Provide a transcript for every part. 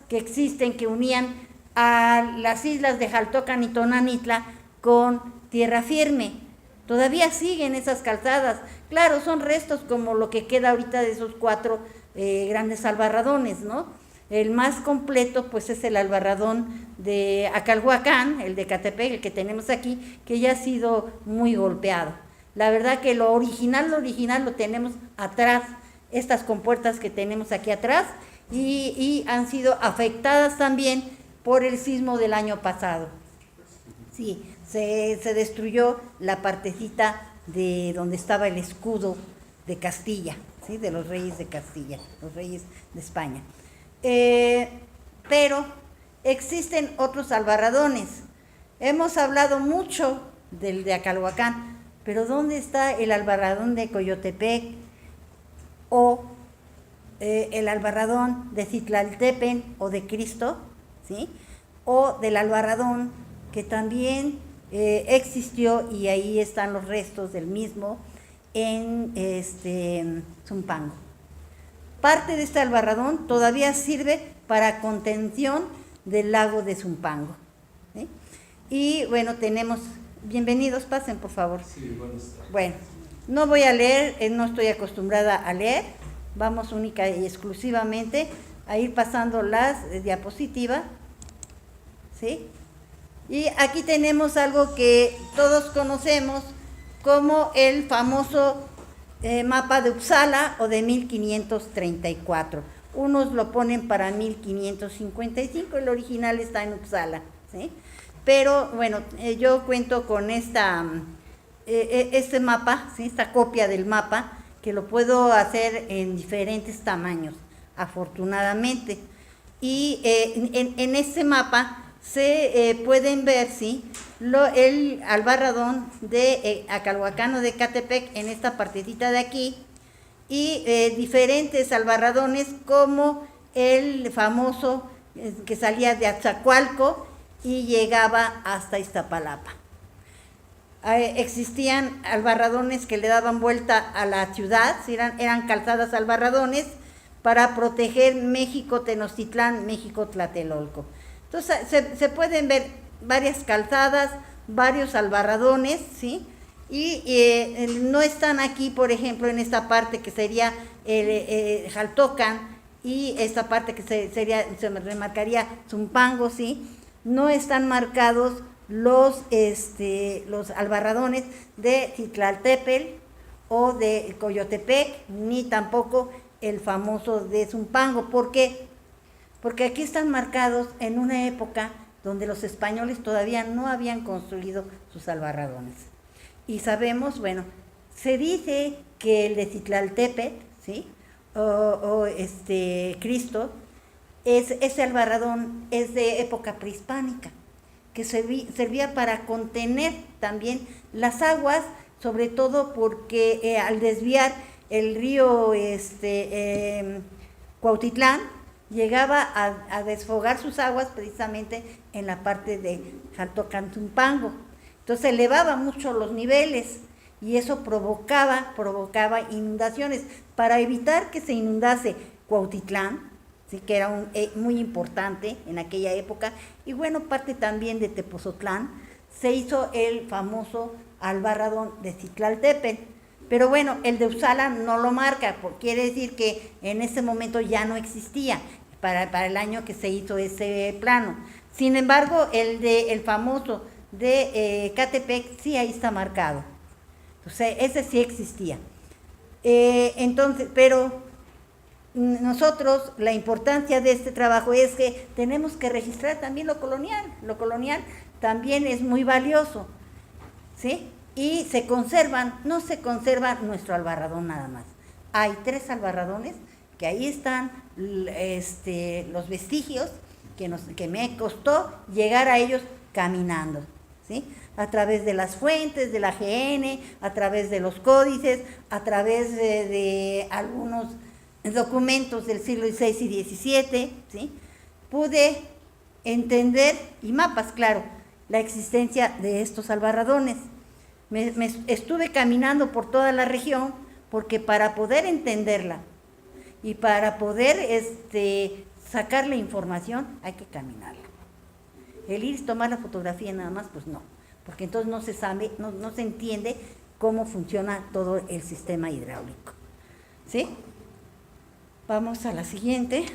que existen que unían a las islas de Xaltocan y Tonanitla con tierra firme. Todavía siguen esas calzadas. Claro, son restos como lo que queda ahorita de esos 4 grandes albarradones, ¿no? El más completo pues es el albarradón de Acalhuacán, el de Ecatepec, el que tenemos aquí, que ya ha sido muy golpeado. La verdad que lo original lo tenemos atrás, estas compuertas que tenemos aquí atrás, y han sido afectadas también por el sismo del año pasado. Sí, se destruyó la partecita de donde estaba el escudo de Castilla, ¿sí? De los reyes de Castilla, los reyes de España. Pero existen otros albarradones. Hemos hablado mucho del de Acalhuacán, pero ¿dónde está el albarradón de Coyotepec o el albarradón de Citlaltépetl o de Cristo, ¿sí? O del albarradón que también existió, y ahí están los restos del mismo, en Zumpango. Parte de este albarradón todavía sirve para contención del lago de Zumpango, ¿sí? Y bueno, tenemos, bienvenidos, pasen por favor. Sí, buenas tardes. Bueno, no voy a leer, no estoy acostumbrada a leer, vamos única y exclusivamente a ir pasando las diapositivas, ¿sí? Y aquí tenemos algo que todos conocemos como el famoso mapa de Uppsala o de 1534. Unos lo ponen para 1555, el original está en Uppsala, ¿sí? Pero bueno, yo cuento con este mapa, ¿sí? Esta copia del mapa, que lo puedo hacer en diferentes tamaños, afortunadamente. Y en este mapa se pueden ver, ¿sí? El albarradón de Acalhuacán o de Ecatepec en esta partecita de aquí, y diferentes albarradones como el famoso que salía de Atzacualco y llegaba hasta Iztapalapa. Existían albarradones que le daban vuelta a la ciudad, eran calzadas albarradones para proteger México Tenochtitlán, México Tlatelolco. Entonces se pueden ver varias calzadas, varios albarradones, ¿sí? Y no están aquí, por ejemplo, en esta parte que sería Xaltocan, y esta parte que se remarcaría Zumpango, ¿sí? No están marcados los albarradones de Citlaltépetl o de Coyotepec, ni tampoco el famoso de Zumpango. ¿Por qué? Porque aquí están marcados en una época donde los españoles todavía no habían construido sus albarradones. Y sabemos, bueno, se dice que el de Citlaltépetl, ¿sí? o Cristo, ese albarradón es de época prehispánica, que servía para contener también las aguas, sobre todo porque al desviar el río Cuautitlán, llegaba a desfogar sus aguas precisamente en la parte de Xaltocan-Zumpango. Entonces elevaba mucho los niveles y eso provocaba inundaciones. Para evitar que se inundase Cuautitlán, ¿sí? Que era muy importante en aquella época, y bueno, parte también de Tepozotlán, se hizo el famoso albarradón de Citlaltépetl. Pero bueno, el de Uppsala no lo marca, porque quiere decir que en ese momento ya no existía para el año que se hizo ese plano. Sin embargo, el famoso de Ecatepec, sí, ahí está marcado. Entonces, ese sí existía. Entonces, pero nosotros, la importancia de este trabajo es que tenemos que registrar también lo colonial. Lo colonial también es muy valioso, ¿sí? Y no se conserva nuestro albarradón nada más. Hay 3 albarradones que ahí están los vestigios que me costó llegar a ellos caminando, ¿sí? A través de las fuentes, de la GN, a través de los códices, a través de algunos documentos del siglo XVI y XVII, ¿sí? Pude entender, y mapas, claro, la existencia de estos albarradones. Me estuve caminando por toda la región, porque para poder entenderla y para poder sacar la información hay que caminarla. El ir a tomar la fotografía nada más, pues no, porque entonces no se sabe, no se entiende cómo funciona todo el sistema hidráulico. ¿Sí? Vamos a la siguiente.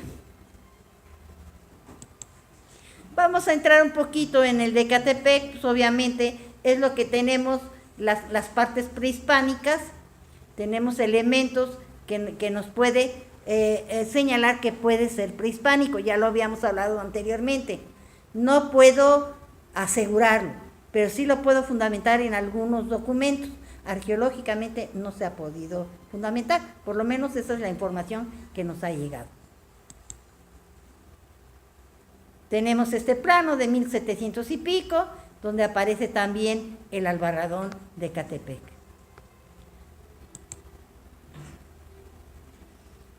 Vamos a entrar un poquito en el de Ecatepec, pues obviamente es lo que tenemos, las partes prehispánicas, tenemos elementos que nos puede señalar que puede ser prehispánico, ya lo habíamos hablado anteriormente. No puedo asegurarlo, pero sí lo puedo fundamentar en algunos documentos. Arqueológicamente no se ha podido fundamentar, por lo menos esa es la información que nos ha llegado. Tenemos este plano de 1700 y pico, donde aparece también el albarradón de Ecatepec.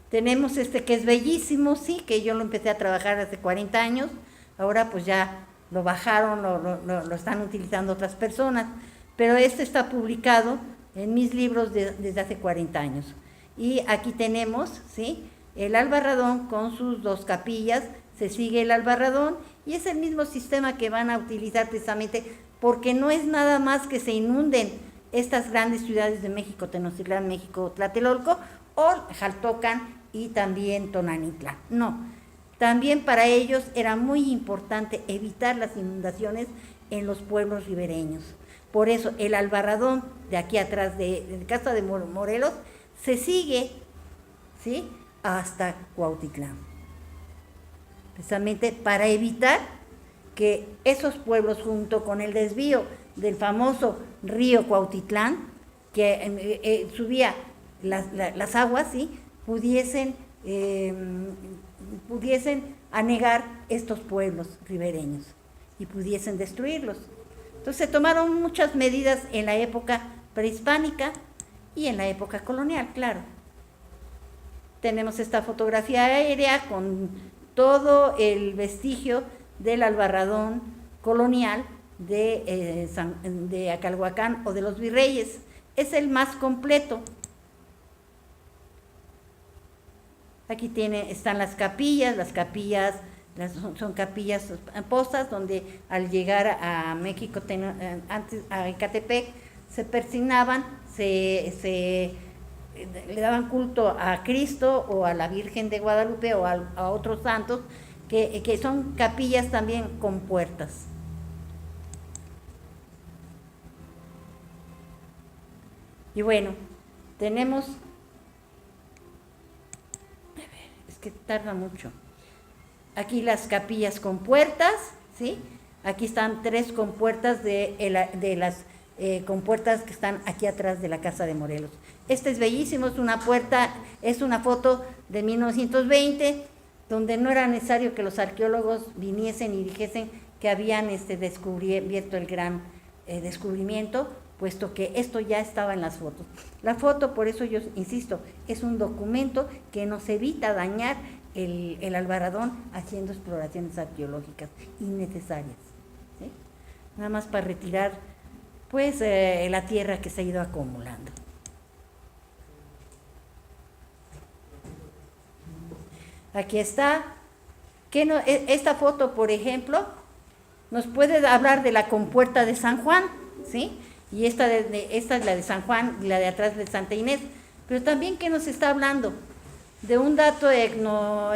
Tenemos este que es bellísimo, sí, que yo lo empecé a trabajar hace 40 años, ahora pues ya lo bajaron, lo están utilizando otras personas, pero este está publicado en mis libros desde hace 40 años. Y aquí tenemos, ¿sí?, el albarradón con sus dos capillas, se sigue el albarradón y es el mismo sistema que van a utilizar precisamente porque no es nada más que se inunden estas grandes ciudades de México, Tenochtitlán, México, Tlatelolco o Xaltocan y también Tonanitla. No, también para ellos era muy importante evitar las inundaciones en los pueblos ribereños. Por eso el albarradón de aquí atrás de Casa de Morelos se sigue, ¿sí?, hasta Cuautitlán, precisamente para evitar que esos pueblos, junto con el desvío del famoso río Cuautitlán, que subía las aguas, ¿sí?, pudiesen anegar estos pueblos ribereños y pudiesen destruirlos. Entonces se tomaron muchas medidas en la época prehispánica y en la época colonial, claro. Tenemos esta fotografía aérea con todo el vestigio del albarradón colonial de Acalhuacán o de los Virreyes. Es el más completo. Aquí están las capillas son capillas postas donde al llegar a México, antes a Ecatepec, se persignaban, le daban culto a Cristo o a la Virgen de Guadalupe o a otros santos, que son capillas también con puertas. Y bueno, tenemos, es que tarda mucho, aquí las capillas con puertas, ¿sí? Aquí están 3 compuertas de las compuertas que están aquí atrás de la Casa de Morelos. Este es bellísimo, es una puerta, es una foto de 1920, donde no era necesario que los arqueólogos viniesen y dijesen que habían descubierto el gran descubrimiento, puesto que esto ya estaba en las fotos. La foto, por eso yo insisto, es un documento que nos evita dañar el albarradón haciendo exploraciones arqueológicas innecesarias, ¿sí? Nada más para retirar pues la tierra que se ha ido acumulando. Aquí está. Esta foto, por ejemplo, nos puede hablar de la compuerta de San Juan, ¿sí? Y esta es la de San Juan y la de atrás de Santa Inés. Pero también, ¿qué nos está hablando? De un dato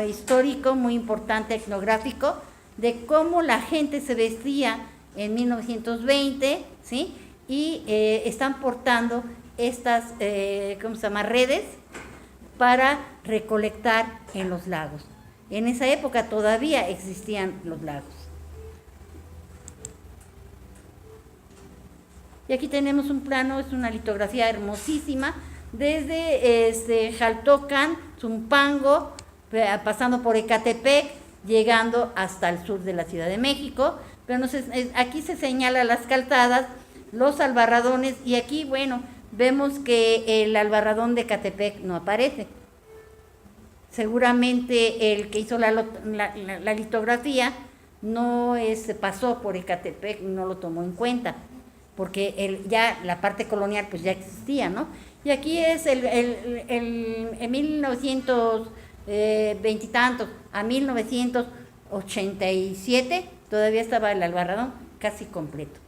histórico muy importante, etnográfico, de cómo la gente se vestía en 1920, ¿sí? Y están portando estas, ¿cómo se llama?, redes para recolectar en los lagos. En esa época todavía existían los lagos. Y aquí tenemos un plano, es una litografía hermosísima, desde Xaltocan, Zumpango, pasando por Ecatepec, llegando hasta el sur de la Ciudad de México. Pero aquí se señala las calzadas, los albarradones, y aquí, bueno, vemos que el albarradón de Ecatepec no aparece. Seguramente el que hizo la litografía no pasó por Ecatepec, no lo tomó en cuenta, porque ya la parte colonial pues ya existía, ¿no? Y aquí es en 1900, veintitantos, a 1987, todavía estaba el Albarradón casi completo.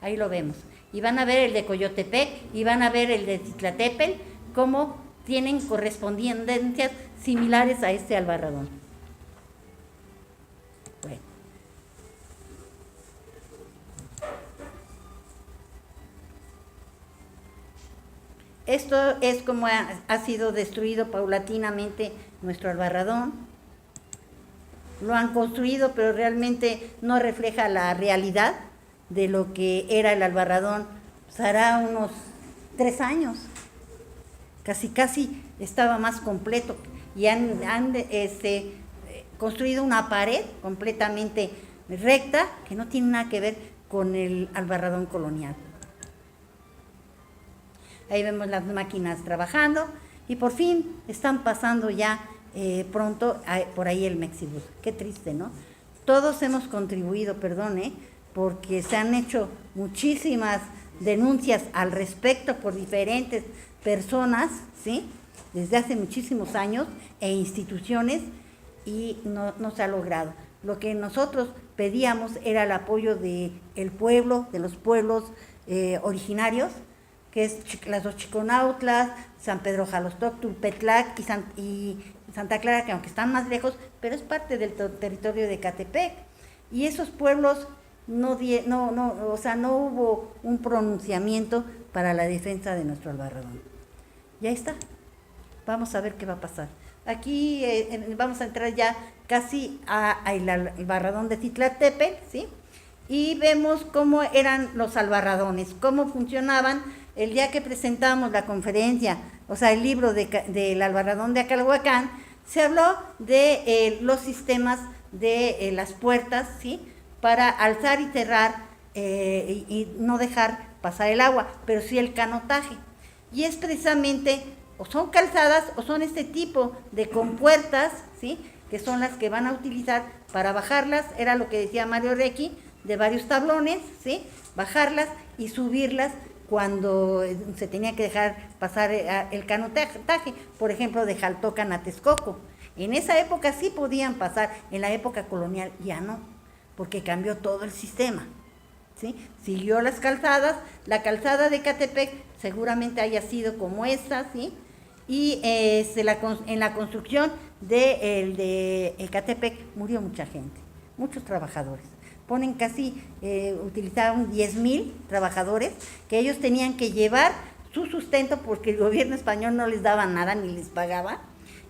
Ahí lo vemos. Y van a ver el de Coyotepec y van a ver el de Titlatepel, cómo tienen correspondencias similares a este Albarradón. Bueno. Esto es como ha sido destruido paulatinamente nuestro Albarradón. Lo han construido, pero realmente no refleja la realidad de lo que era el Albarradón. Pues hará unos 3 años. Casi estaba más completo. Y han construido una pared completamente recta que no tiene nada que ver con el Albarradón colonial. Ahí vemos las máquinas trabajando y por fin están pasando ya pronto por ahí el Mexibus. Qué triste, ¿no? Todos hemos contribuido, porque se han hecho muchísimas denuncias al respecto por diferentes personas, ¿sí? Desde hace muchísimos años e instituciones y no se ha logrado. Lo que nosotros pedíamos era el apoyo del pueblo, de los pueblos originarios, que es las dos Chiconautlas, San Pedro Jalostoc, Tulpetlac y Santa Clara, que aunque están más lejos, pero es parte del territorio de Ecatepec. Y esos pueblos no hubo un pronunciamiento para la defensa de nuestro Albarradón. Ya está. Vamos a ver qué va a pasar. Aquí vamos a entrar ya casi al Albarradón de Titlatepel, ¿sí? Y vemos cómo eran los albarradones, cómo funcionaban. El día que presentamos la conferencia, el libro del Albarradón de Acalhuacán, se habló de los sistemas de las puertas, ¿sí? Para alzar y cerrar y no dejar pasar el agua, pero sí el canotaje. Y es precisamente, o son calzadas o son este tipo de compuertas, ¿sí? Que son las que van a utilizar para bajarlas, era lo que decía Mario Recchi, de varios tablones, ¿sí? Bajarlas y subirlas cuando se tenía que dejar pasar el canotaje, por ejemplo, de Jaltocan a Texcoco. En esa época sí podían pasar, en la época colonial ya no, porque cambió todo el sistema, ¿sí? Siguió las calzadas, la calzada de Ecatepec seguramente haya sido como esta, ¿sí? Y en la construcción de Ecatepec murió mucha gente, muchos trabajadores. Utilizaron 10,000 trabajadores que ellos tenían que llevar su sustento porque el gobierno español no les daba nada ni les pagaba.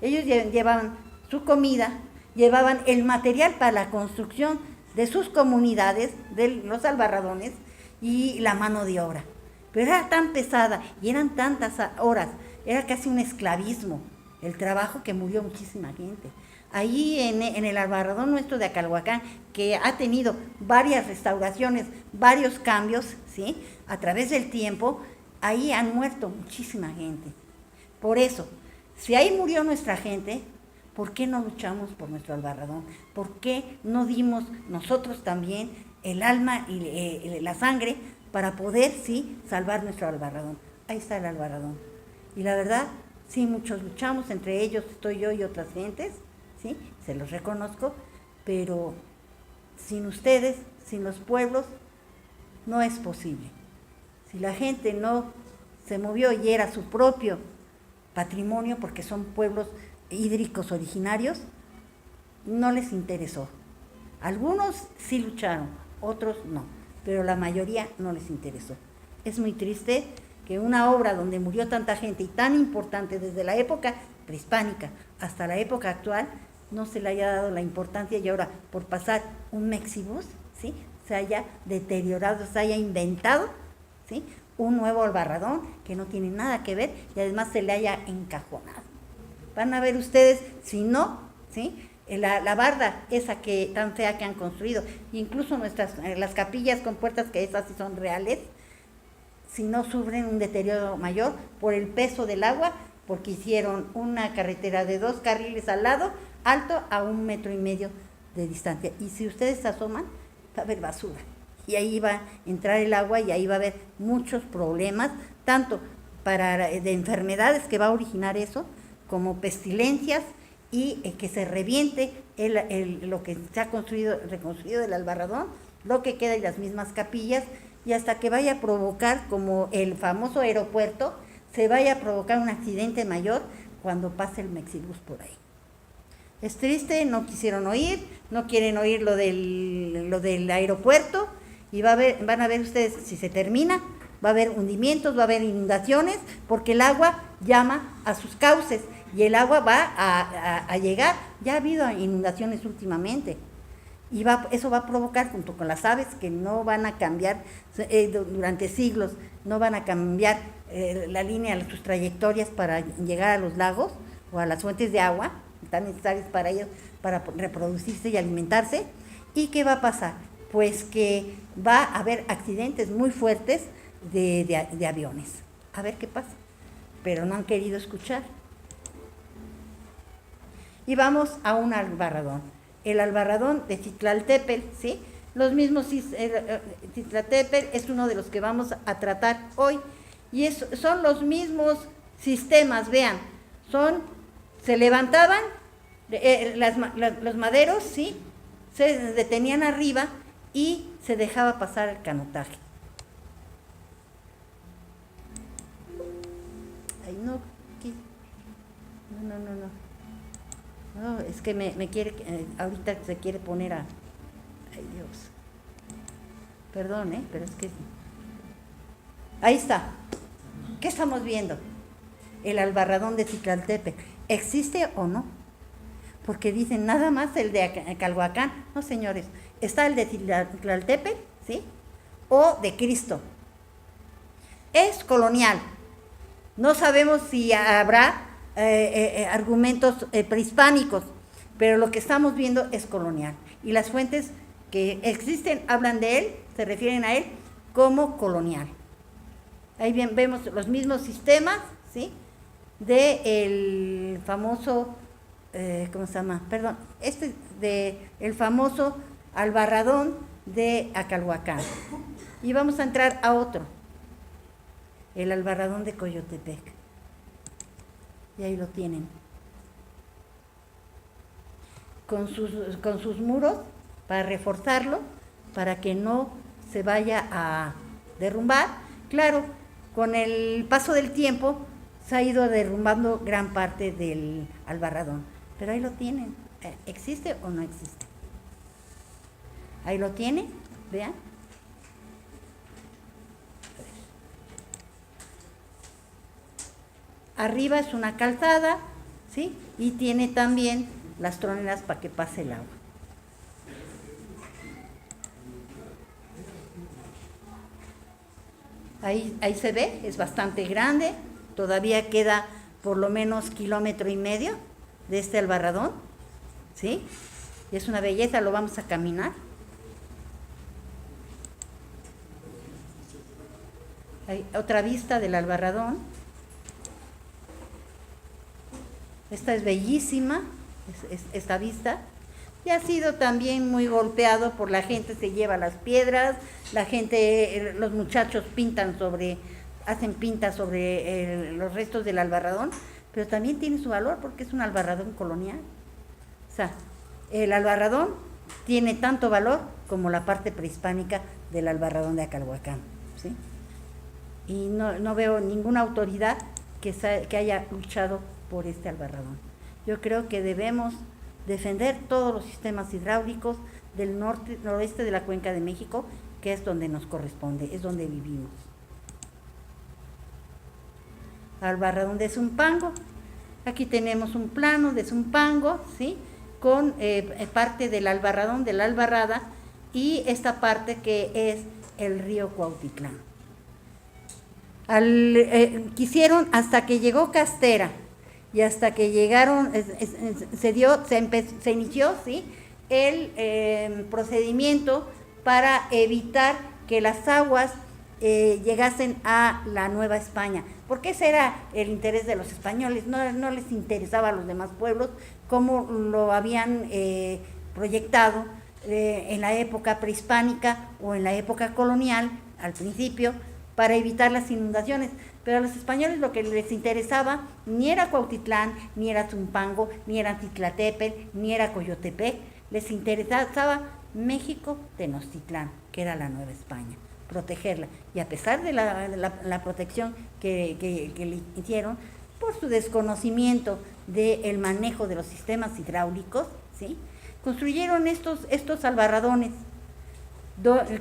Ellos llevaban su comida, llevaban el material para la construcción de sus comunidades, de los albarradones y la mano de obra. Pero era tan pesada y eran tantas horas, era casi un esclavismo el trabajo que murió muchísima gente. Ahí en el Albarradón nuestro de Acalhuacán, que ha tenido varias restauraciones, varios cambios, ¿sí? A través del tiempo, ahí han muerto muchísima gente. Por eso, si ahí murió nuestra gente, ¿por qué no luchamos por nuestro Albarradón? ¿Por qué no dimos nosotros también el alma y la sangre para poder, sí, salvar nuestro Albarradón? Ahí está el Albarradón. Y la verdad, sí, muchos luchamos, entre ellos estoy yo y otras gentes, ¿sí? Se los reconozco, pero sin ustedes, sin los pueblos, no es posible. Si la gente no se movió y era su propio patrimonio, porque son pueblos hídricos originarios, no les interesó. Algunos sí lucharon, otros no, pero la mayoría no les interesó. Es muy triste que una obra donde murió tanta gente y tan importante desde la época prehispánica hasta la época actual, no se le haya dado la importancia y ahora por pasar un Mexibus, ¿sí? Se haya deteriorado, se haya inventado, ¿sí? Un nuevo Albarradón que no tiene nada que ver y además se le haya encajonado. Van a ver ustedes, si no, ¿sí? La barda esa que tan fea que han construido, incluso las capillas con puertas, que esas sí son reales, si no sufren un deterioro mayor por el peso del agua, porque hicieron una carretera de 2 carriles al lado, alto a 1,5 metros de distancia. Y si ustedes se asoman, va a haber basura. Y ahí va a entrar el agua y ahí va a haber muchos problemas, tanto de enfermedades que va a originar eso, como pestilencias y que se reviente lo que se ha reconstruido del Albarradón, lo que queda y las mismas capillas, y hasta que vaya a provocar, como el famoso aeropuerto, se vaya a provocar un accidente mayor cuando pase el Mexibus por ahí. Es triste, no quisieron oír, no quieren oír lo del aeropuerto, y van a ver ustedes, si se termina, va a haber hundimientos, va a haber inundaciones, porque el agua llama a sus cauces, y el agua va a llegar. Ya ha habido inundaciones últimamente, y eso va a provocar, junto con las aves, que no van a cambiar durante siglos, no van a cambiar la línea, sus trayectorias para llegar a los lagos o a las fuentes de agua, tan necesarias para ellos, para reproducirse y alimentarse. ¿Y qué va a pasar? Pues que va a haber accidentes muy fuertes de aviones. A ver qué pasa. Pero no han querido escuchar. Y vamos a un albarradón. El albarradón de Citlaltépetl, ¿sí? Los mismos, Citlaltépetl es uno de los que vamos a tratar hoy. Y son los mismos sistemas, vean. Se levantaban los maderos, ¿sí? Se detenían arriba y se dejaba pasar el canotaje. Ay, no, aquí. No, es que me quiere, ahorita se quiere poner a... Ay, Dios. Perdón, pero es que... Ahí está. ¿Qué estamos viendo? El albarradón de Citlaltépetl. ¿Existe o no? Porque dicen nada más el de Calhuacán. No, señores. Está el de Citlaltépetl, ¿sí? O de Cristo. Es colonial. No sabemos si habrá argumentos prehispánicos, pero lo que estamos viendo es colonial. Y las fuentes que existen hablan de él, se refieren a él como colonial. Ahí bien vemos los mismos sistemas, ¿sí? De el famoso, ¿cómo se llama? Perdón, el famoso albarradón de Acalhuacán. Y vamos a entrar a otro, el albarradón de Coyotepec. Y ahí lo tienen. Con sus muros para reforzarlo, para que no se vaya a derrumbar. Claro, con el paso del tiempo se ha ido derrumbando gran parte del albarradón, pero ahí lo tienen. ¿Existe o no existe? Ahí lo tienen, vean. Arriba es una calzada, ¿sí? Y tiene también las troneras para que pase el agua. Ahí se ve, es bastante grande, todavía queda por lo menos 1,5 kilómetros de este albarradón, ¿sí? Y es una belleza, lo vamos a caminar. Hay otra vista del albarradón. Esta es bellísima, esta vista. Y ha sido también muy golpeado por la gente, se lleva las piedras, la gente, los muchachos hacen pintas sobre los restos del albarradón, pero también tiene su valor porque es un albarradón colonial. O sea, el albarradón tiene tanto valor como la parte prehispánica del albarradón de Acalhuacán, ¿sí? Y no veo ninguna autoridad que haya luchado por este albarradón. Yo creo que debemos defender todos los sistemas hidráulicos del noroeste de la Cuenca de México, que es donde nos corresponde, es donde vivimos. Albarradón de Zumpango. Aquí tenemos un plano de Zumpango, ¿sí? Con parte del albarradón, de la albarrada, y esta parte que es el río Cuautitlán. Quisieron, hasta que llegó Castera, y hasta que llegaron, se inició, ¿sí?, el procedimiento para evitar que las aguas llegasen a la Nueva España, porque ese era el interés de los españoles. No les interesaba a los demás pueblos como lo habían proyectado en la época prehispánica o en la época colonial, al principio, para evitar las inundaciones. Pero a los españoles lo que les interesaba ni era Cuautitlán, ni era Zumpango, ni era Titlatepec, ni era Coyotepec. Les interesaba México Tenochtitlán, que era la Nueva España, protegerla. Y a pesar de la protección que le hicieron, por su desconocimiento del manejo de los sistemas hidráulicos, ¿sí?, construyeron estos albarradones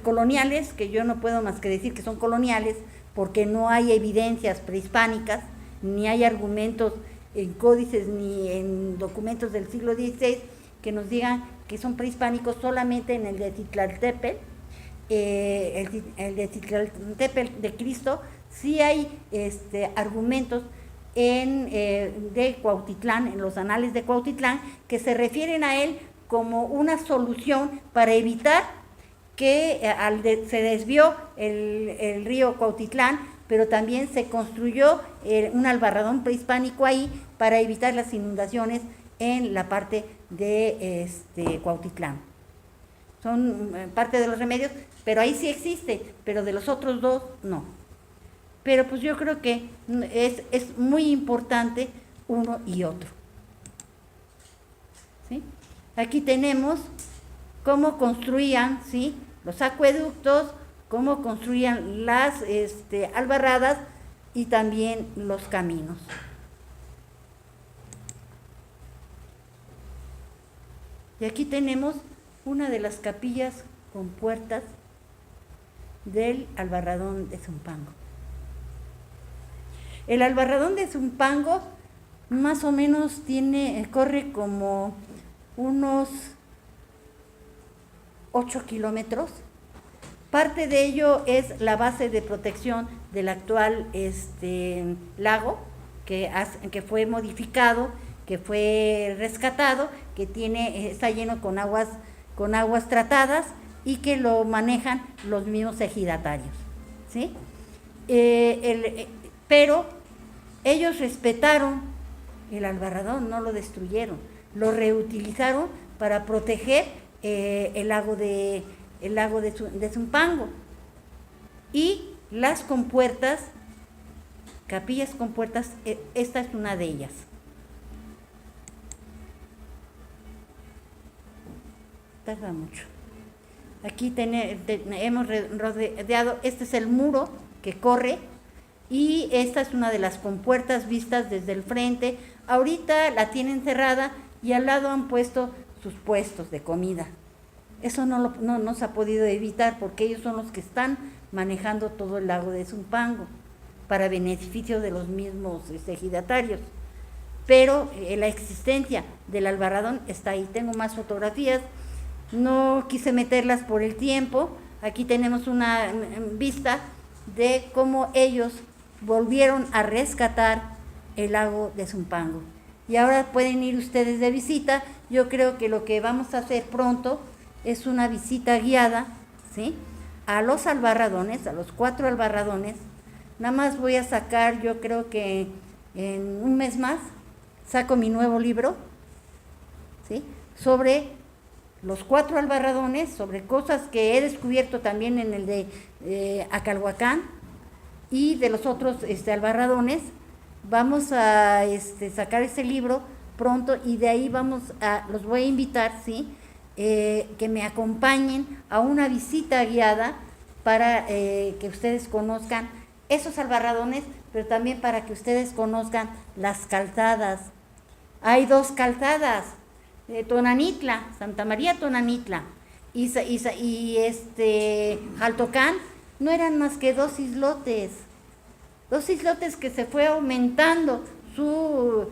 coloniales, que yo no puedo más que decir que son coloniales, porque no hay evidencias prehispánicas, ni hay argumentos en códices ni en documentos del siglo XVI que nos digan que son prehispánicos. Solamente en el de Titlaltépetl, el de Titlaltépetl de Cristo, sí hay argumentos de Cuautitlán, en los anales de Cuautitlán, que se refieren a él como una solución para evitar que se desvió el río Cuautitlán, pero también se construyó un albarradón prehispánico ahí para evitar las inundaciones en la parte de Cuautitlán. Son parte de los remedios, pero ahí sí existe, pero de los otros dos no. Pero pues yo creo que es muy importante uno y otro, ¿sí? Aquí tenemos cómo construían, ¿sí?, los acueductos, cómo construían las albarradas y también los caminos. Y aquí tenemos una de las capillas con puertas del albarradón de Zumpango. El albarradón de Zumpango más o menos corre como unos 8 kilómetros. Parte de ello es la base de protección del actual lago, que fue modificado, que fue rescatado, que está lleno con aguas tratadas y que lo manejan los mismos ejidatarios, ¿sí? Pero ellos respetaron el albarradón, no lo destruyeron, lo reutilizaron para proteger el lago de Zumpango. Y las compuertas, capillas con puertas, esta es una de ellas. Tarda mucho. Aquí hemos rodeado, este es el muro que corre, y esta es una de las compuertas vistas desde el frente. Ahorita la tienen cerrada y al lado han puesto sus puestos de comida. Eso no se ha podido evitar, porque ellos son los que están manejando todo el lago de Zumpango para beneficio de los mismos ejidatarios. Pero la existencia del albarradón está ahí. Tengo más fotografías, no quise meterlas por el tiempo. Aquí tenemos una vista de cómo ellos volvieron a rescatar el lago de Zumpango. Y ahora pueden ir ustedes de visita. Yo creo que lo que vamos a hacer pronto es una visita guiada, ¿sí?, a los albarradones, a los 4 albarradones. Nada más voy a sacar, yo creo que en un mes más, saco mi nuevo libro, ¿sí?, sobre los 4 albarradones, sobre cosas que he descubierto también en el de Acalhuacán y de los otros albarradones. Vamos a sacar ese libro pronto, y de ahí los voy a invitar, ¿sí?, que me acompañen a una visita guiada para que ustedes conozcan esos albarradones, pero también para que ustedes conozcan las calzadas. Hay 2 calzadas, Tonanitla, Santa María Tonanitla y Jaltocán, no eran más que 2 islotes que se fue aumentando su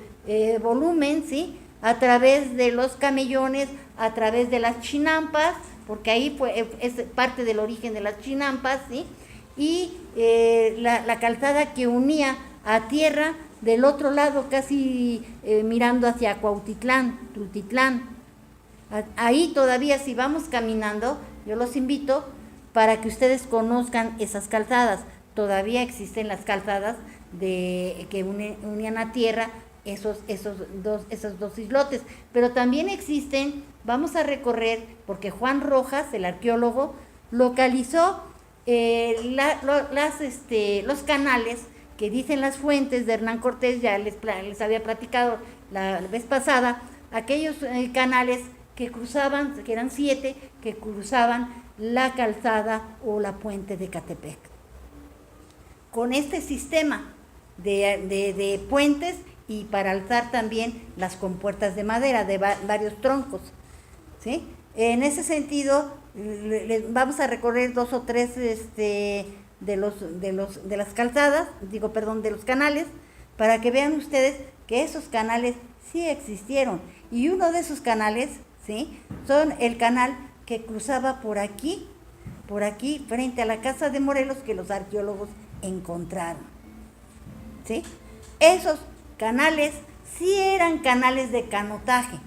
volumen, ¿sí?, a través de los camellones, a través de las chinampas, porque ahí es parte del origen de las chinampas, ¿sí?, y la calzada que unía a tierra del otro lado, casi mirando hacia Cuautitlán, Tultitlán. Ahí todavía, si vamos caminando, yo los invito para que ustedes conozcan esas calzadas. Todavía existen las calzadas que unían a tierra esos dos islotes, pero también existen, vamos a recorrer, porque Juan Rojas, el arqueólogo, localizó los canales que dicen las fuentes de Hernán Cortés, ya les había platicado la vez pasada, aquellos canales que cruzaban, que eran 7, que cruzaban la calzada o la puente de Ecatepec. Con este sistema de puentes y para alzar también las compuertas de madera de varios troncos, ¿sí? En ese sentido, vamos a recorrer 2 o 3 de las calzadas, de los canales, para que vean ustedes que esos canales sí existieron. Y uno de esos canales, ¿sí?, son el canal que cruzaba por aquí, frente a la casa de Morelos, que los arqueólogos encontraron, ¿sí? Esos canales sí eran canales de canotaje.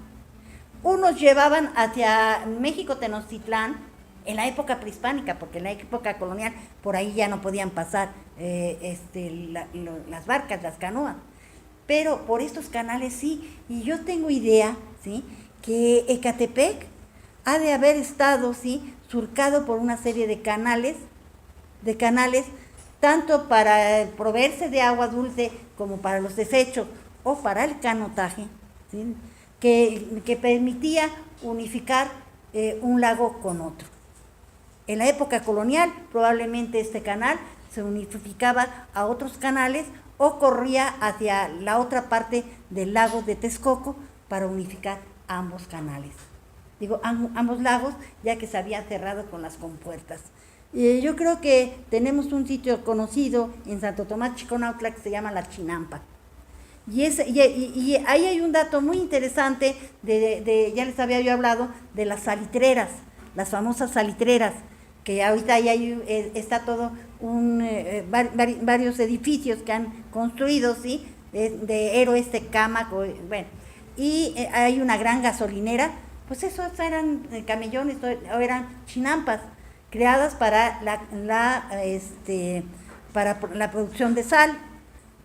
Unos llevaban hacia México Tenochtitlán en la época prehispánica, porque en la época colonial por ahí ya no podían pasar las barcas, las canoas, pero por estos canales sí. Y yo tengo idea, ¿sí?, que Ecatepec ha de haber estado, ¿sí?, surcado por una serie de canales, tanto para proveerse de agua dulce como para los desechos o para el canotaje, ¿sí?, que permitía unificar un lago con otro. En la época colonial, probablemente este canal se unificaba a otros canales o corría hacia la otra parte del lago de Texcoco para unificar ambos canales. Ambos lagos, ya que se había cerrado con las compuertas. Yo creo que tenemos un sitio conocido en Santo Tomás Chiconautla que se llama La Chinampa. Y ahí hay un dato muy interesante, ya les había yo hablado, de las salitreras, las famosas salitreras, que ahorita ahí está todo varios edificios que han construido, ¿sí?, de Héroes, Tecámac, bueno, y hay una gran gasolinera. Pues esos eran camellones o eran chinampas creadas para para la producción de sal.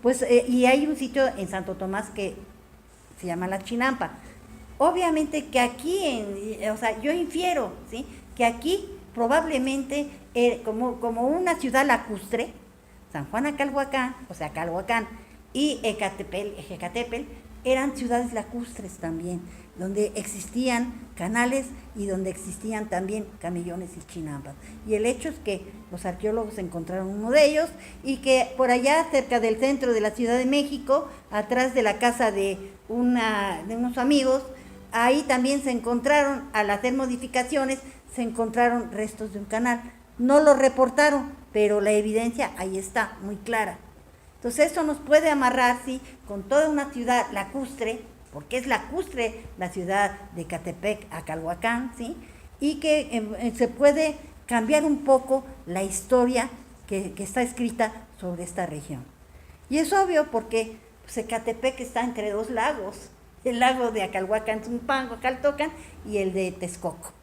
Pues y hay un sitio en Santo Tomás que se llama La Chinampa. Obviamente que aquí, yo infiero, ¿sí?, que aquí probablemente como una ciudad lacustre, San Juan Acalhuacán, Calhuacán y Ecatepec eran ciudades lacustres también, donde existían canales y donde existían también camellones y chinampas. Y el hecho es que los arqueólogos encontraron uno de ellos y que por allá, cerca del centro de la Ciudad de México, atrás de la casa de unos amigos, ahí también se encontraron, al hacer modificaciones, se encontraron restos de un canal. No lo reportaron, pero la evidencia ahí está, muy clara. Entonces eso nos puede amarrar, sí, con toda una ciudad lacustre, porque es lacustre la ciudad de Ecatepec, Acalhuacán, ¿sí?, y que se puede cambiar un poco la historia que está escrita sobre esta región. Y es obvio porque pues, Ecatepec está entre 2 lagos, el lago de Acalhuacán, Zumpango, Caltocan, y el de Texcoco.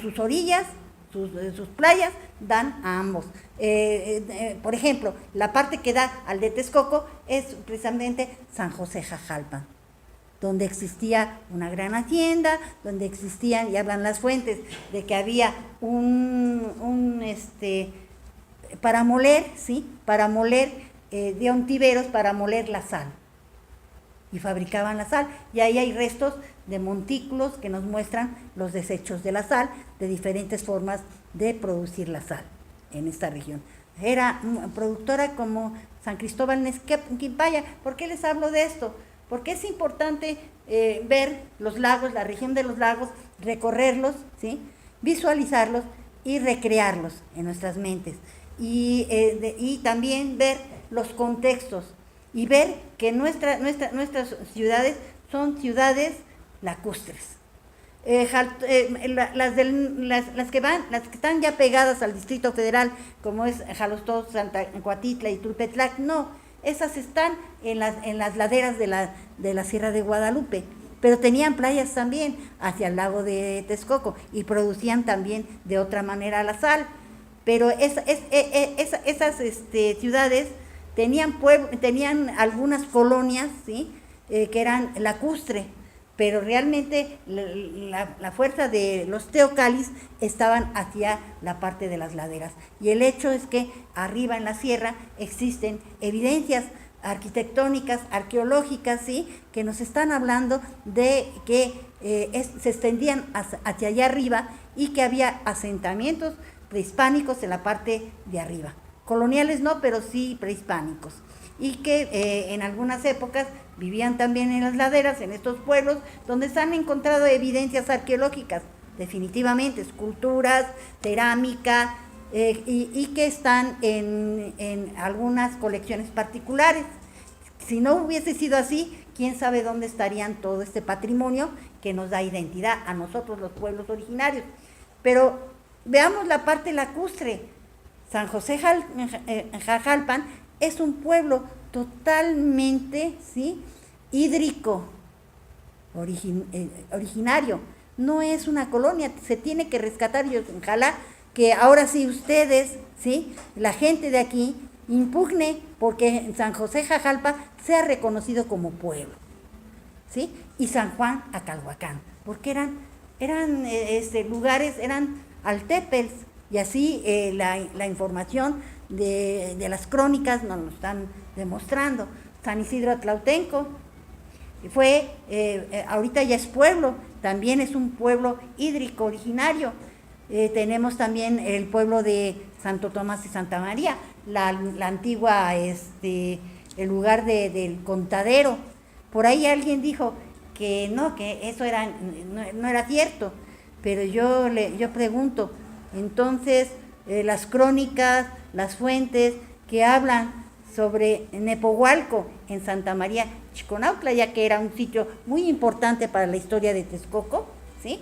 Sus orillas, sus playas dan a ambos. Por ejemplo, la parte que da al de Texcoco es precisamente San José Jajalpan, donde existía una gran hacienda, donde existían, y hablan las fuentes, de que había para moler, ¿sí?, de ontiveros para moler la sal. Y fabricaban la sal. Y ahí hay restos de montículos que nos muestran los desechos de la sal, de diferentes formas de producir la sal en esta región. Era productora como San Cristóbal Nezquipaya. ¿Por qué les hablo de esto? Porque es importante ver los lagos, la región de los lagos, recorrerlos, ¿sí?, visualizarlos y recrearlos en nuestras mentes. Y también ver los contextos y ver que nuestras ciudades son ciudades lacustres. Las que están ya pegadas al Distrito Federal, como es Jalostó, Santa Cuatitla y Tulpetlac, no, esas están en las laderas de la Sierra de Guadalupe, pero tenían playas también hacia el lago de Texcoco y producían también de otra manera la sal. Pero esas ciudades tenían algunas colonias, ¿sí?, que eran lacustre, pero realmente la fuerza de los teocalis estaban hacia la parte de las laderas. Y el hecho es que arriba en la sierra existen evidencias arquitectónicas, arqueológicas, ¿sí?, que nos están hablando de que se extendían hacia allá arriba y que había asentamientos prehispánicos en la parte de arriba. Coloniales no, pero sí prehispánicos. Y que en algunas épocas vivían también en las laderas, en estos pueblos, donde se han encontrado evidencias arqueológicas, definitivamente, esculturas, cerámica, y que están en algunas colecciones particulares. Si no hubiese sido así, quién sabe dónde estarían todo este patrimonio que nos da identidad a nosotros, los pueblos originarios. Pero veamos la parte lacustre. San José Jajalpan es un pueblo totalmente, ¿sí?, hídrico, originario. No es una colonia, se tiene que rescatar. Y ojalá que ahora sí ustedes, ¿sí?, la gente de aquí, impugne porque San José Jajalpa sea reconocido como pueblo, ¿sí? Y San Juan Acalhuacán, porque eran lugares, eran altepels, y así la información de las crónicas nos lo están demostrando. San Isidro Tlautenco fue, ahorita ya es pueblo, también es un pueblo hídrico originario. Tenemos también el pueblo de Santo Tomás y Santa María, la antigua, el lugar del contadero. Por ahí alguien dijo que no, que eso no era cierto, pero yo pregunto, entonces las crónicas, las fuentes que hablan sobre Nepohualco en Santa María Chiconautla, ya que era un sitio muy importante para la historia de Texcoco, ¿sí?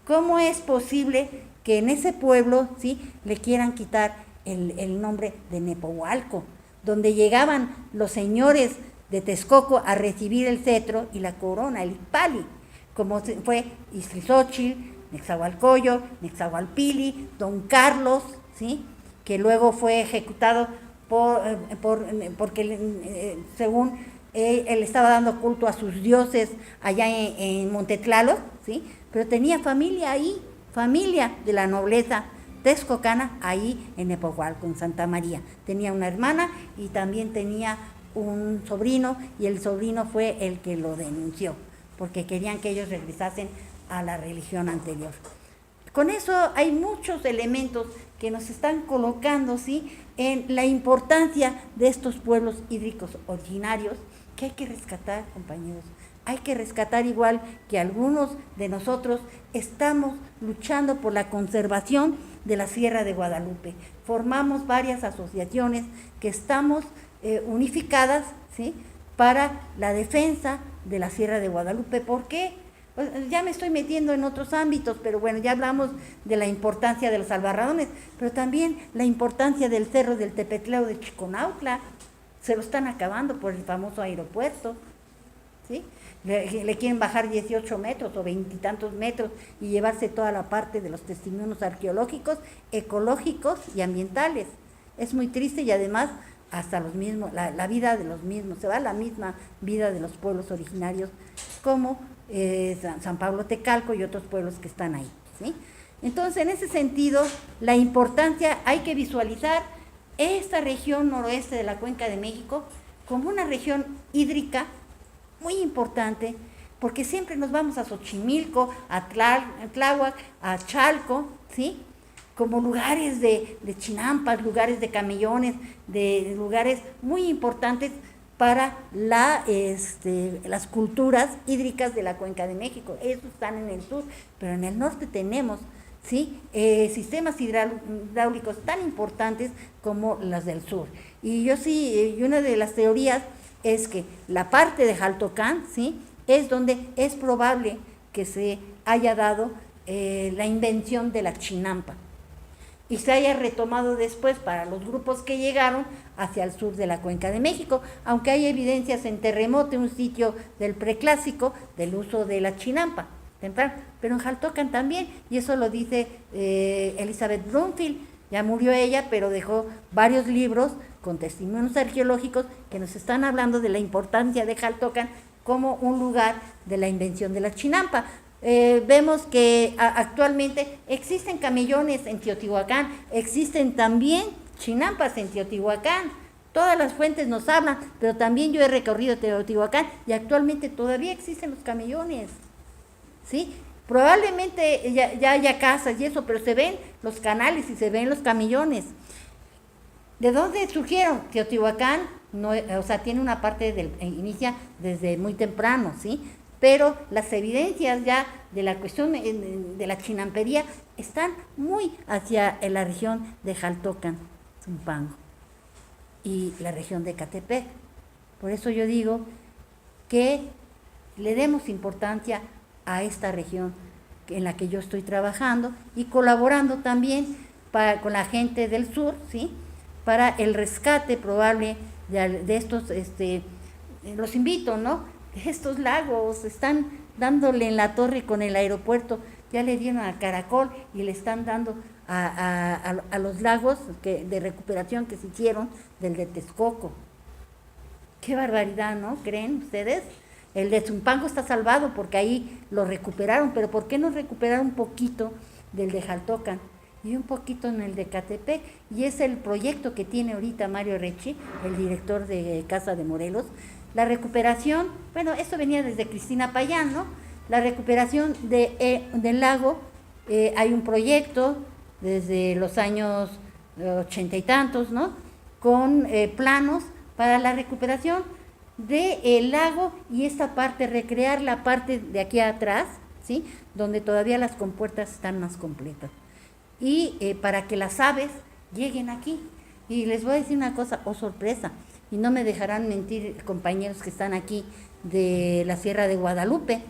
¿Cómo es posible que en ese pueblo, ¿sí?, le quieran quitar el nombre de Nepohualco, donde llegaban los señores de Texcoco a recibir el cetro y la corona, el Ipali, como fue Iztlizóchitl, Nezahualcóyotl, Netzahualpili, Don Carlos, ¿sí?, que luego fue ejecutado porque según él estaba dando culto a sus dioses allá en Montetlaloc, ¿sí?, pero tenía familia ahí, familia de la nobleza texcocana ahí en Nepohualco, en Santa María. Tenía una hermana y también tenía un sobrino, y el sobrino fue el que lo denunció, porque querían que ellos regresasen a la religión anterior. Con eso hay muchos elementos que nos están colocando, ¿sí?, en la importancia de estos pueblos hídricos originarios, que hay que rescatar, compañeros. Hay que rescatar, igual que algunos de nosotros estamos luchando por la conservación de la Sierra de Guadalupe. Formamos varias asociaciones que estamos unificadas, ¿sí?, para la defensa de la Sierra de Guadalupe. ¿Por qué? Pues ya me estoy metiendo en otros ámbitos, pero bueno, ya hablamos de la importancia de los albarradones, pero también la importancia del cerro del Tepetleo de Chiconautla. Se lo están acabando por el famoso aeropuerto, ¿sí? Le quieren bajar 18 metros o 20 y tantos metros y llevarse toda la parte de los testimonios arqueológicos, ecológicos y ambientales. Es muy triste, y además hasta los mismos, la vida de los mismos, se va la misma vida de los pueblos originarios, como San Pablo Tecalco y otros pueblos que están ahí, ¿sí? Entonces, en ese sentido, la importancia, hay que visualizar esta región noroeste de la Cuenca de México como una región hídrica muy importante, porque siempre nos vamos a Xochimilco, a Tláhuac, a Chalco, ¿sí?, como lugares de chinampas, lugares de camellones, de lugares muy importantes para las culturas hídricas de la Cuenca de México. Esos están en el sur, pero en el norte tenemos, ¿sí?, sistemas hidráulicos tan importantes como los del sur. Y una de las teorías es que la parte de Jaltocán, ¿sí?, es donde es probable que se haya dado la invención de la chinampa y se haya retomado después para los grupos que llegaron hacia el sur de la Cuenca de México, aunque hay evidencias en Terremote, un sitio del preclásico, del uso de la chinampa temprano, pero en Jaltocan también, y eso lo dice Elizabeth Brumfield. Ya murió ella, pero dejó varios libros con testimonios arqueológicos que nos están hablando de la importancia de Jaltocan como un lugar de la invención de la chinampa. Vemos que actualmente existen camellones en Teotihuacán, existen también chinampas en Teotihuacán. Todas las fuentes nos hablan, pero también yo he recorrido Teotihuacán y actualmente todavía existen los camellones, ¿sí? Probablemente ya haya casas y eso, pero se ven los canales y se ven los camellones. ¿De dónde surgieron? Teotihuacán, no, o sea, tiene una parte inicia desde muy temprano, ¿sí? Pero las evidencias ya de la cuestión de la chinampería están muy hacia la región de Xaltocan, Zumpango, y la región de Ecatepec. Por eso yo digo que le demos importancia a esta región en la que yo estoy trabajando y colaborando también con la gente del sur, ¿sí? Para el rescate probable de estos, los invito, ¿no? Estos lagos están dándole en la torre con el aeropuerto, ya le dieron a Caracol y le están dando a los lagos de recuperación que se hicieron del de Texcoco. Qué barbaridad, ¿no? ¿Creen ustedes? El de Zumpango está salvado porque ahí lo recuperaron, pero ¿por qué no recuperar un poquito del de Xaltocan y un poquito en el de Ecatepec? Y es el proyecto que tiene ahorita Mario Recci, el director de Casa de Morelos. La recuperación, bueno, esto venía desde Cristina Payán, ¿no? La recuperación del lago, hay un proyecto desde los años 80 y tantos, ¿no? Con planos para la recuperación del lago y esta parte, recrear la parte de aquí atrás, ¿sí? Donde todavía las compuertas están más completas. Y para que las aves lleguen aquí. Y les voy a decir una cosa, oh sorpresa, y no me dejarán mentir compañeros que están aquí de la Sierra de Guadalupe,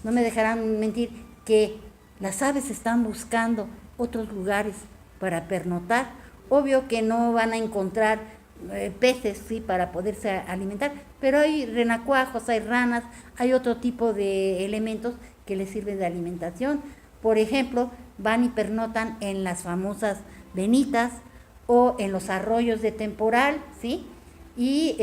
no me dejarán mentir que las aves están buscando otros lugares para pernoctar. Obvio que no van a encontrar peces, sí, para poderse alimentar, pero hay renacuajos, hay ranas, hay otro tipo de elementos que les sirven de alimentación. Por ejemplo, van y pernoctan en las famosas venitas o en los arroyos de temporal, ¿sí? Y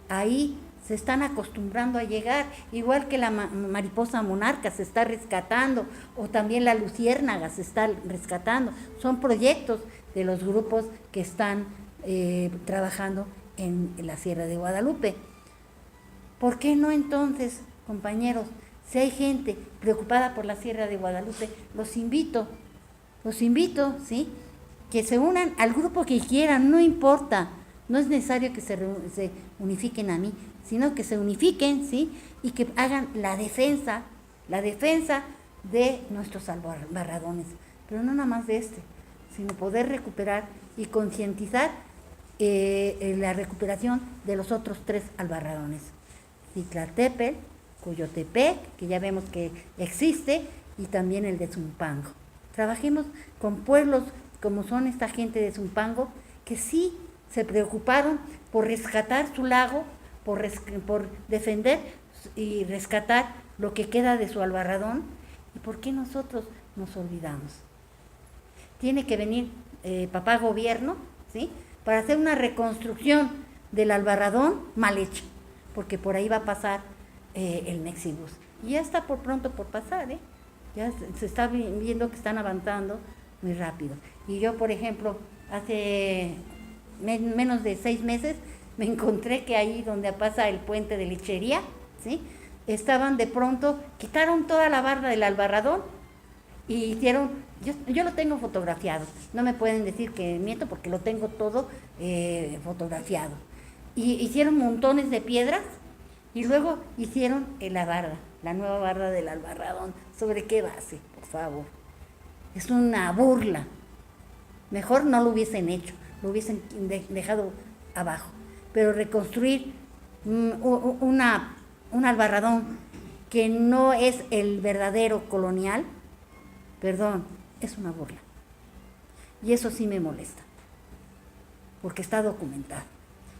ahí se están acostumbrando a llegar, igual que la mariposa monarca se está rescatando, o también la luciérnaga se está rescatando. Son proyectos de los grupos que están trabajando en la Sierra de Guadalupe. ¿Por qué no entonces, compañeros, si hay gente preocupada por la Sierra de Guadalupe, los invito, ¿sí? Que se unan al grupo que quieran, no importa. No es necesario que se unifiquen a mí, sino que se unifiquen, ¿sí? Y que hagan la defensa de nuestros albarradones. Pero no nada más de sino poder recuperar y concientizar la recuperación de los otros 3 albarradones. Citlaltépetl, Coyotepec, que ya vemos que existe, y también el de Zumpango. Trabajemos con pueblos como son esta gente de Zumpango, que sí se preocuparon por rescatar su lago, por defender y rescatar lo que queda de su albarradón. ¿Y por qué nosotros nos olvidamos? Tiene que venir papá gobierno, ¿sí? Para hacer una reconstrucción del albarradón mal hecho, porque por ahí va a pasar el Mexibus. Y ya está pronto por pasar, ya se está viendo que están avanzando muy rápido. Y yo, por ejemplo, hace menos de 6 meses, me encontré que ahí donde pasa el puente de Lechería, ¿sí? Estaban de pronto, quitaron toda la barda del albarradón y hicieron, yo lo tengo fotografiado, no me pueden decir que miento porque lo tengo todo fotografiado. Y hicieron montones de piedras y luego hicieron la barda, la nueva barda del albarradón. ¿Sobre qué base? Por favor. Es una burla. Mejor no lo hubiesen hecho, lo hubiesen dejado abajo. Pero reconstruir un albarradón que no es el verdadero colonial, perdón, es una burla. Y eso sí me molesta, porque está documentado.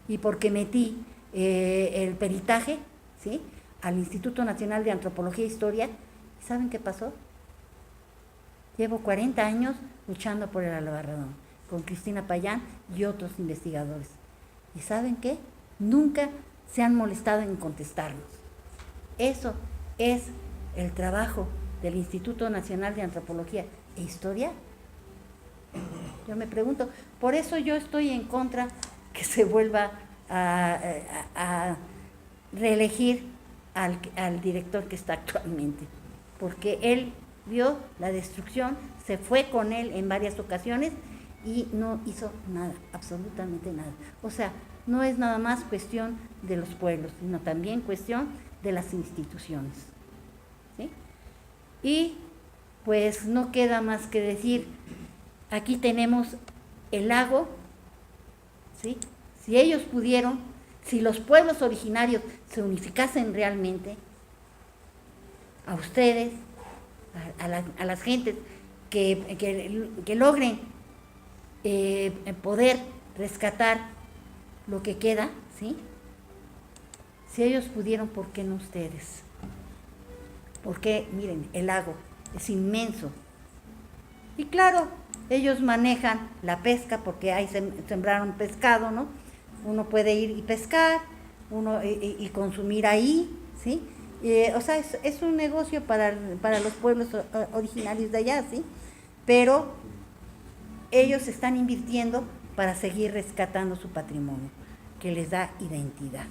Y porque metí el peritaje, ¿sí?, al Instituto Nacional de Antropología e Historia. ¿Y saben qué pasó? Llevo 40 años luchando por el albarradón, con Cristina Payán y otros investigadores. ¿Y saben qué? Nunca se han molestado en contestarnos. Eso es el trabajo del Instituto Nacional de Antropología e Historia. Yo me pregunto, por eso yo estoy en contra que se vuelva a reelegir al director que está actualmente, porque él vio la destrucción, se fue con él en varias ocasiones y no hizo nada, absolutamente nada. O sea, no es nada más cuestión de los pueblos, sino también cuestión de las instituciones, ¿sí? Y pues no queda más que decir, aquí tenemos el lago, ¿sí? Si ellos pudieron, si los pueblos originarios se unificasen realmente, a ustedes, a las gentes que logren poder rescatar lo que queda, ¿sí? Si ellos pudieron, ¿por qué no ustedes? Porque, miren, el lago es inmenso. Y claro, ellos manejan la pesca porque ahí sembraron pescado, ¿no? Uno puede ir y pescar, y consumir ahí, ¿sí? O sea, es un negocio para los pueblos originarios de allá, ¿sí? Pero ellos están invirtiendo para seguir rescatando su patrimonio, que les da identidad.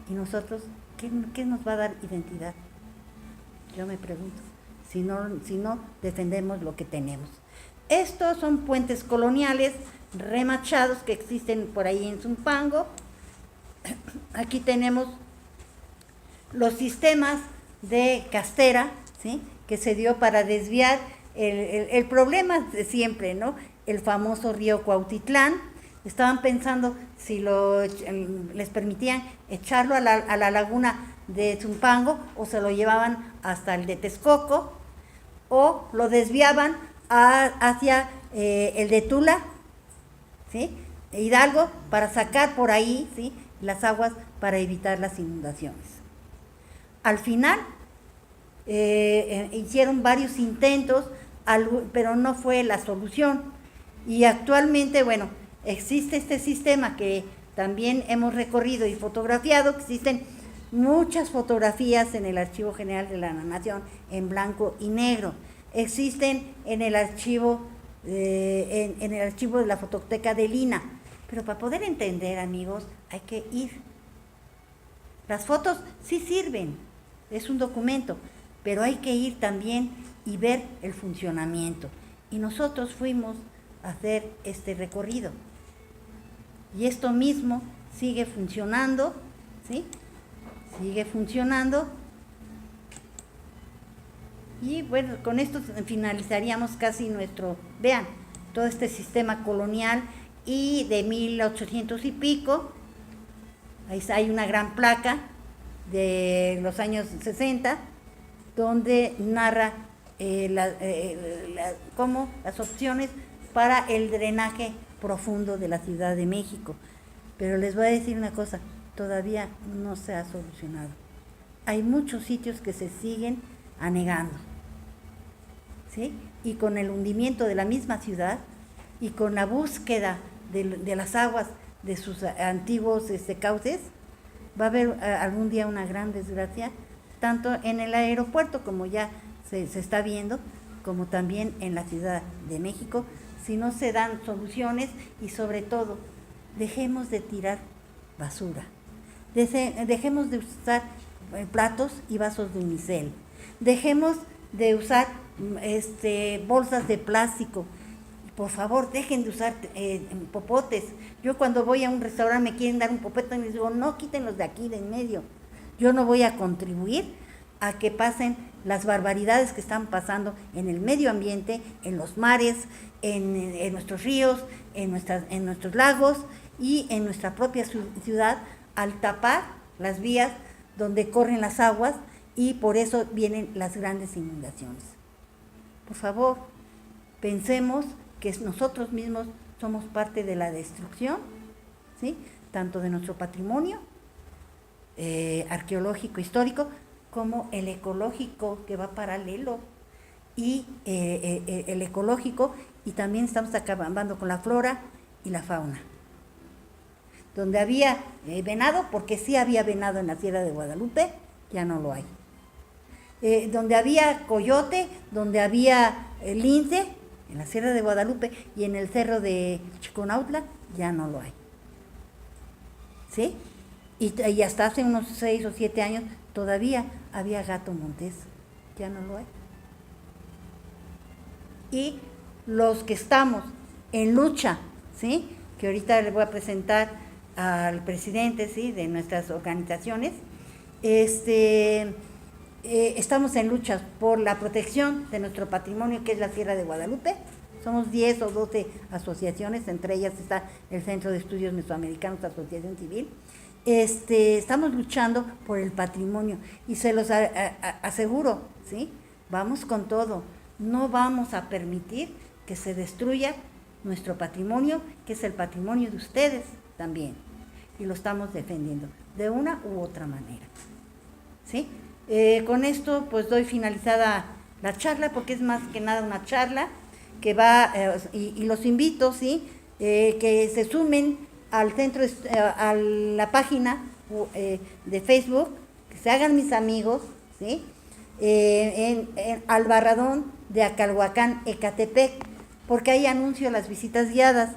¿Y nosotros qué nos va a dar identidad? Yo me pregunto, si no defendemos lo que tenemos. Estos son puentes coloniales remachados que existen por ahí en Zumpango. Aquí tenemos los sistemas de castera, ¿sí? Que se dio para desviar el problema de siempre, ¿no? El famoso río Cuautitlán. Estaban pensando si les permitían echarlo a la laguna de Zumpango o se lo llevaban hasta el de Texcoco o lo desviaban hacia el de Tula, ¿sí? Hidalgo, para sacar por ahí, ¿sí? Las aguas para evitar las inundaciones. Al final hicieron varios intentos, pero no fue la solución. Y actualmente, bueno, existe este sistema que también hemos recorrido y fotografiado, que existen muchas fotografías en el Archivo General de la Nación en blanco y negro. Existen en el archivo de la Fototeca de Lina. Pero para poder entender, amigos, hay que ir. Las fotos sí sirven, es un documento, pero hay que ir también y ver el funcionamiento. Y nosotros fuimos a hacer este recorrido. Y esto mismo sigue funcionando, ¿sí? Sigue funcionando. Y bueno, con esto finalizaríamos casi vean, todo este sistema colonial y de 1800 y pico. Ahí hay una gran placa de los años 60 donde narra cómo las opciones para el drenaje profundo de la Ciudad de México. Pero les voy a decir una cosa, todavía no se ha solucionado. Hay muchos sitios que se siguen anegando, ¿sí? Y con el hundimiento de la misma ciudad y con la búsqueda de las aguas de sus antiguos cauces, va a haber algún día una gran desgracia, tanto en el aeropuerto, como ya se está viendo, como también en la Ciudad de México, si no se dan soluciones. Y sobre todo, dejemos de tirar basura, dejemos de usar platos y vasos de unicel, dejemos de usar bolsas de plástico. Por favor, dejen de usar popotes. Yo cuando voy a un restaurante me quieren dar un popote y les digo, no, quítenlos de aquí, de en medio. Yo no voy a contribuir a que pasen las barbaridades que están pasando en el medio ambiente, en los mares, en nuestros ríos, en nuestros lagos y en nuestra propia ciudad, al tapar las vías donde corren las aguas, y por eso vienen las grandes inundaciones. Por favor, pensemos que nosotros mismos somos parte de la destrucción, ¿sí? Tanto de nuestro patrimonio arqueológico, histórico, como el ecológico, que va paralelo, y el ecológico, y también estamos acabando con la flora y la fauna. Donde había venado, porque sí había venado en la Sierra de Guadalupe, ya no lo hay. Donde había coyote, donde había lince, en la Sierra de Guadalupe y en el cerro de Chiconautla, ya no lo hay. ¿Sí? Y hasta hace unos 6 o 7 años todavía había gato montés, ya no lo hay. Y los que estamos en lucha, ¿sí? Que ahorita le voy a presentar al presidente, ¿sí? De nuestras organizaciones, estamos en lucha por la protección de nuestro patrimonio, que es la Sierra de Guadalupe. Somos 10 o 12 asociaciones, entre ellas está el Centro de Estudios Mesoamericanos, Asociación Civil. Estamos luchando por el patrimonio y se los aseguro, ¿sí? Vamos con todo. No vamos a permitir que se destruya nuestro patrimonio, que es el patrimonio de ustedes también. Y lo estamos defendiendo de una u otra manera, ¿sí? Con esto pues doy finalizada la charla, porque es más que nada una charla que va, y los invito, ¿sí? Que se sumen al centro, a la página de Facebook, que se hagan mis amigos, ¿sí? Al Barradón de Acalhuacán, Ecatepec, porque ahí anuncio las visitas guiadas,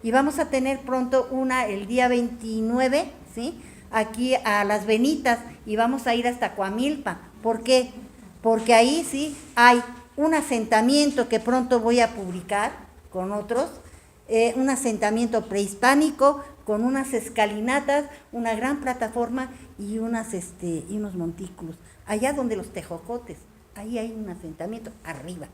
y vamos a tener pronto una el día 29, ¿sí? Aquí a Las Benitas, y vamos a ir hasta Coamilpa. ¿Por qué? Porque ahí sí hay un asentamiento que pronto voy a publicar con otros, un asentamiento prehispánico con unas escalinatas, una gran plataforma y unos montículos. Allá donde los tejocotes, ahí hay un asentamiento arriba.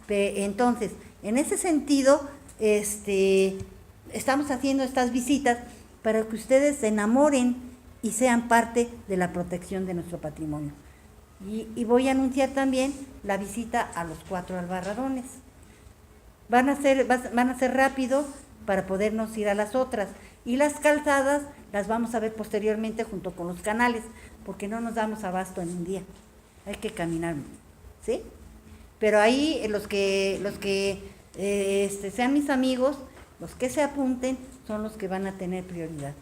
Entonces, en ese sentido, estamos haciendo estas visitas para que ustedes se enamoren y sean parte de la protección de nuestro patrimonio. Y voy a anunciar también la visita a los 4 albarradones. Van a ser rápido para podernos ir a las otras. Y las calzadas las vamos a ver posteriormente junto con los canales, porque no nos damos abasto en un día. Hay que caminar, ¿sí? Pero ahí los que sean mis amigos, los que se apunten, son los que van a tener prioridad.